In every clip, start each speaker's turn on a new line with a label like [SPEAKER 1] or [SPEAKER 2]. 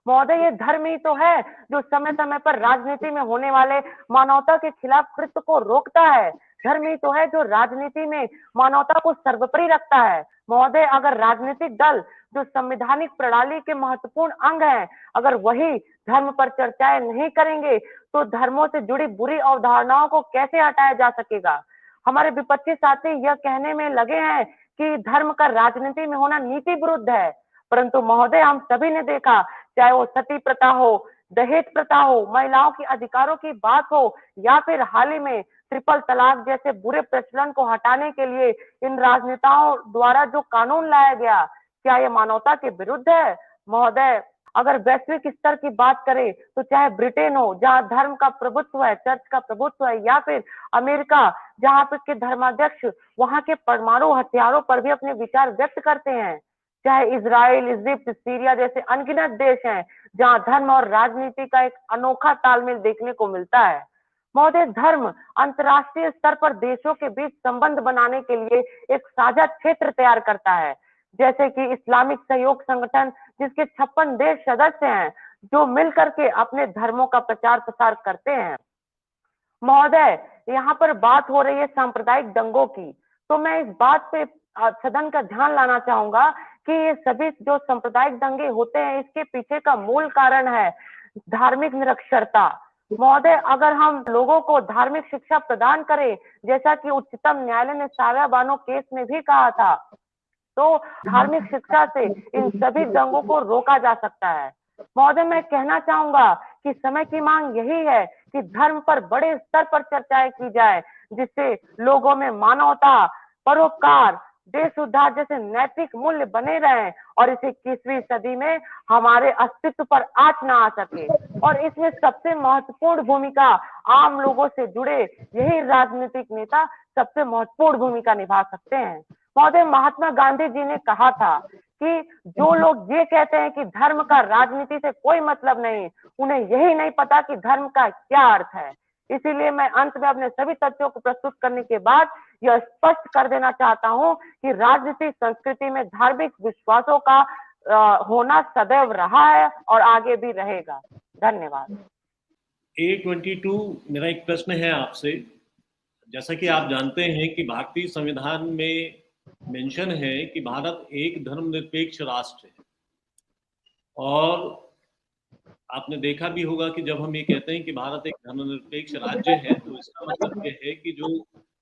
[SPEAKER 1] महोदय, ये धर्म ही तो है जो समय समय पर राजनीति में होने वाले मानवता के खिलाफ कृत्य को रोकता है। धर्म ही तो है जो राजनीति में मानवता को सर्वोपरि रखता है। महोदय, अगर राजनीतिक दल जो संवैधानिक प्रणाली के महत्वपूर्ण अंग हैं, अगर वही धर्म पर चर्चाएं नहीं करेंगे तो धर्मों से जुड़ी बुरी अवधारणाओं को कैसे हटाया जा सकेगा। हमारे विपक्षी साथी यह कहने में लगे हैं कि धर्म का राजनीति में होना नीति विरुद्ध है, परंतु महोदय, हम सभी ने देखा, चाहे वो सती प्रथा हो, दहेज प्रथा हो, महिलाओं के अधिकारों की बात हो, या फिर हाल ही में ट्रिपल तलाक जैसे बुरे प्रचलन को हटाने के लिए इन राजनेताओं द्वारा जो कानून लाया गया, क्या ये मानवता के विरुद्ध है। महोदय, अगर वैश्विक स्तर की बात करें तो चाहे ब्रिटेन हो जहां धर्म का प्रभुत्व है, चर्च का प्रभुत्व है, या फिर अमेरिका जहां पर के धर्माध्यक्ष वहां के परमाणु हथियारों पर भी अपने विचार व्यक्त करते हैं, चाहे इजराइल, इजिप्ट, सीरिया जैसे अनगिनत देश हैं जहां धर्म और राजनीति का एक अनोखा तालमेल देखने को मिलता है। महोदय, धर्म अंतर्राष्ट्रीय स्तर पर देशों के बीच संबंध बनाने के लिए एक साझा क्षेत्र तैयार करता है, जैसे कि इस्लामिक सहयोग संगठन जिसके 56 देश सदस्य हैं जो मिलकर के अपने धर्मों का प्रचार प्रसार करते हैं। महोदय, यहाँ पर बात हो रही है सांप्रदायिक दंगों की, तो मैं इस बात पे सदन का ध्यान लाना चाहूंगा कि ये सभी जो सांप्रदायिक दंगे होते हैं इसके पीछे का मूल कारण है धार्मिक निरक्षरता। महोदय, अगर हम लोगों को धार्मिक शिक्षा प्रदान करें, जैसा कि उच्चतम न्यायालय ने सारा बानो केस में भी कहा था, तो धार्मिक शिक्षा से इन सभी दंगों को रोका जा सकता है। महोदय, मैं कहना चाहूंगा कि समय की मांग यही है कि धर्म पर बड़े स्तर पर चर्चाएं की जाए, जिससे लोगों में मानवता, परोपकार, देश उद्धार जैसे नैतिक मूल्य बने रहें और इस 21वीं सदी में हमारे अस्तित्व पर आंच ना आ सके। और इसमें सबसे महत्वपूर्ण भूमिका आम लोगों से जुड़े यही राजनीतिक नेता सबसे महत्वपूर्ण भूमिका निभा सकते हैं। महोदय, महात्मा गांधी जी ने कहा था कि जो लोग ये कहते हैं कि धर्म का राजनीति से कोई मतलब नहीं, उन्हें यही नहीं पता कि धर्म का क्या अर्थ है। इसीलिए मैं अंत में अपने सभी तथ्यों को प्रस्तुत करने के बाद यह स्पष्ट कर देना चाहता हूं कि राजनीतिक संस्कृति में धार्मिक विश्वासों का होना सदैव रहा है और आगे भी रहेगा। धन्यवाद।
[SPEAKER 2] A22 मेरा एक प्रश्न है आपसे। जैसा कि आप जानते हैं कि भारतीय संविधान में मेंशन है कि भारत एक धर्मनिरपेक्ष राष्ट्र है, और आपने देखा भी होगा कि जब हम ये कहते हैं कि भारत एक धर्मनिरपेक्ष राज्य है तो इसका मतलब ये है कि जो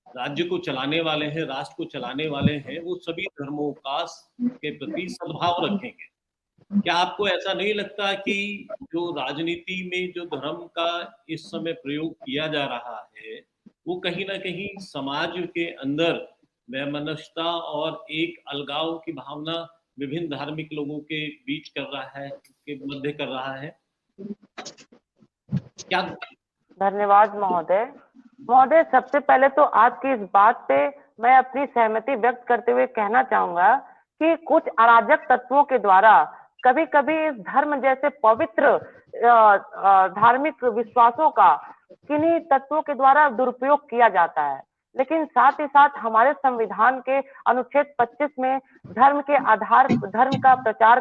[SPEAKER 2] राज्य को चलाने वाले हैं, राष्ट्र को चलाने वाले हैं, वो सभी धर्मों का के प्रति सद्भाव रखेंगे। क्या आपको ऐसा नहीं लगता कि जो राजनीति में जो धर्म का इस समय प्रयोग किया जा रहा है वो कहीं ना कहीं समाज के अंदर वैमनस्यता और एक अलगाव की भावना विभिन्न धार्मिक लोगों के बीच कर रहा है, के मध्य कर रहा है क्या?
[SPEAKER 1] धन्यवाद महोदय। महोदय, सबसे पहले तो आपकी इस बात पे मैं अपनी सहमति व्यक्त करते हुए कहना चाहूंगा कि कुछ अराजक तत्वों के द्वारा कभी कभी इस धर्म जैसे पवित्र धार्मिक विश्वासों का किन्हीं तत्वों के द्वारा दुरुपयोग किया जाता है, लेकिन साथ ही साथ हमारे संविधान के अनुच्छेद 25 में धर्म के आधार धर्म का प्रसार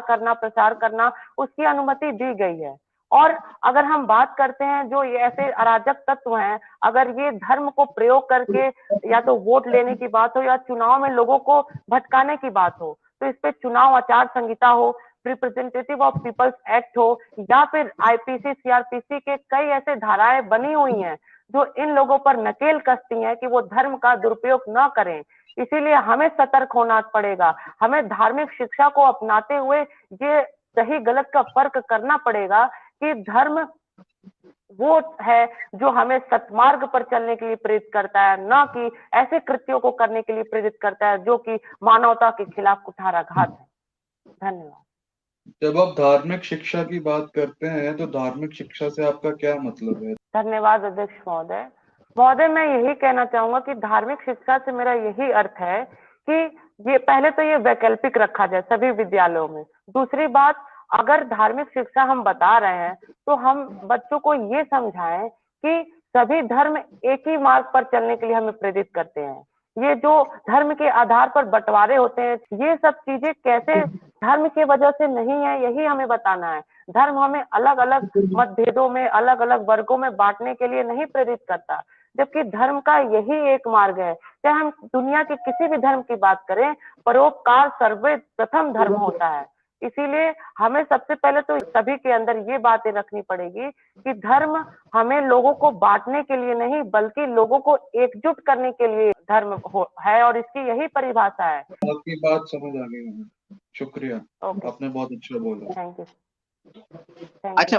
[SPEAKER 1] करना उसकी अनुमति दी गई है। और अगर हम बात करते हैं जो ये ऐसे अराजक तत्व हैं, अगर ये धर्म को प्रयोग करके या तो वोट लेने की बात हो या चुनाव में लोगों को भटकाने की बात हो, तो इस पे चुनाव आचार संहिता हो, रिप्रेजेंटेटिव ऑफ पीपल्स एक्ट हो, या फिर आईपीसी सीआरपीसी के कई ऐसे धाराएं बनी हुई हैं जो इन लोगों पर नकेल कसती हैं कि वो धर्म का दुरुपयोग न करें। इसीलिए हमें सतर्क होना पड़ेगा, हमें धार्मिक शिक्षा को अपनाते हुए ये सही गलत का फर्क करना पड़ेगा कि धर्म वो है जो हमें सत्मार्ग पर चलने के लिए प्रेरित करता है, न कि ऐसे कृत्यों को करने के लिए प्रेरित करता है जो कि मानवता के खिलाफ कुठाराघात है। धन्यवाद।
[SPEAKER 3] जब आप धार्मिक शिक्षा की बात करते हैं तो धार्मिक शिक्षा से आपका क्या मतलब है?
[SPEAKER 1] धन्यवाद अध्यक्ष महोदय। महोदय, मैं यही कहना चाहूंगा कि धार्मिक शिक्षा से मेरा यही अर्थ है कि ये पहले तो ये वैकल्पिक रखा जाए सभी विद्यालयों में। दूसरी बात, अगर धार्मिक शिक्षा हम बता रहे हैं तो हम बच्चों को ये समझाएं कि सभी धर्म एक ही मार्ग पर चलने के लिए हमें प्रेरित करते हैं। ये जो धर्म के आधार पर बंटवारे होते हैं, ये सब चीजें कैसे धर्म की वजह से नहीं है, यही हमें बताना है। धर्म हमें अलग अलग मतभेदों में, अलग अलग वर्गों में बांटने के लिए नहीं प्रेरित करता, जबकि धर्म का यही एक मार्ग है। चाहे हम दुनिया के किसी भी धर्म की बात करें, परोपकार सर्वप्रथम धर्म होता है। इसीलिए हमें सबसे पहले तो सभी के अंदर ये बातें रखनी पड़ेगी कि धर्म हमें लोगों को बांटने के लिए नहीं, बल्कि लोगों को एकजुट करने के लिए धर्म है, और इसकी यही परिभाषा है।
[SPEAKER 3] आपकी बात समझ आ गई हमें, शुक्रिया।
[SPEAKER 1] ओके,
[SPEAKER 3] आपने बहुत अच्छा बोला।
[SPEAKER 1] थैंक यू, थैंक
[SPEAKER 4] अच्छा,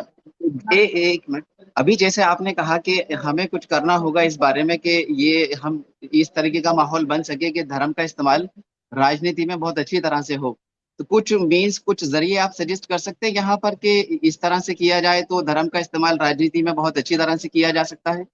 [SPEAKER 4] एक मिनट, अभी जैसे आपने कहा कि हमें कुछ करना होगा इस बारे में कि ये हम इस तरीके का माहौल बन सके कि धर्म का इस्तेमाल राजनीति में बहुत अच्छी तरह से हो, तो कुछ मीन्स, कुछ जरिए आप सजेस्ट कर सकते हैं यहाँ पर कि इस तरह से किया जाए तो धर्म का इस्तेमाल राजनीति में बहुत अच्छी तरह से किया जा सकता है।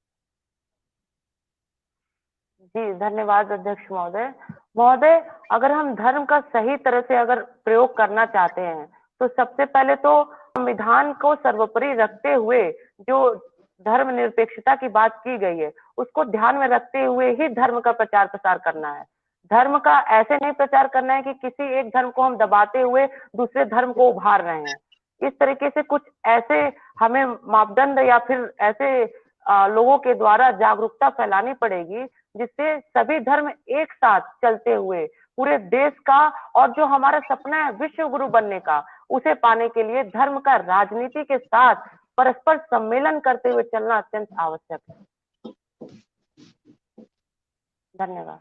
[SPEAKER 1] जी, धन्यवाद अध्यक्ष महोदय। महोदय, अगर हम धर्म का सही तरह से अगर प्रयोग करना चाहते हैं, तो सबसे पहले तो संविधान को सर्वोपरि रखते हुए जो धर्मनिरपेक्षता की बात की गई है, उसको ध्यान में रखते हुए ही धर्म का प्रचार प्रसार करना है। धर्म का ऐसे नहीं प्रचार करना है कि किसी एक धर्म को हम दबाते हुए दूसरे धर्म को उभार रहे हैं। इस तरीके से कुछ ऐसे हमें मापदंड या फिर ऐसे लोगों के द्वारा जागरूकता फैलानी पड़ेगी, जिससे सभी धर्म एक साथ चलते हुए पूरे देश का, और जो हमारा सपना है विश्व गुरु बनने का, उसे पाने के लिए धर्म का राजनीति के साथ परस्पर सम्मेलन करते हुए चलना अत्यंत आवश्यक है। धन्यवाद।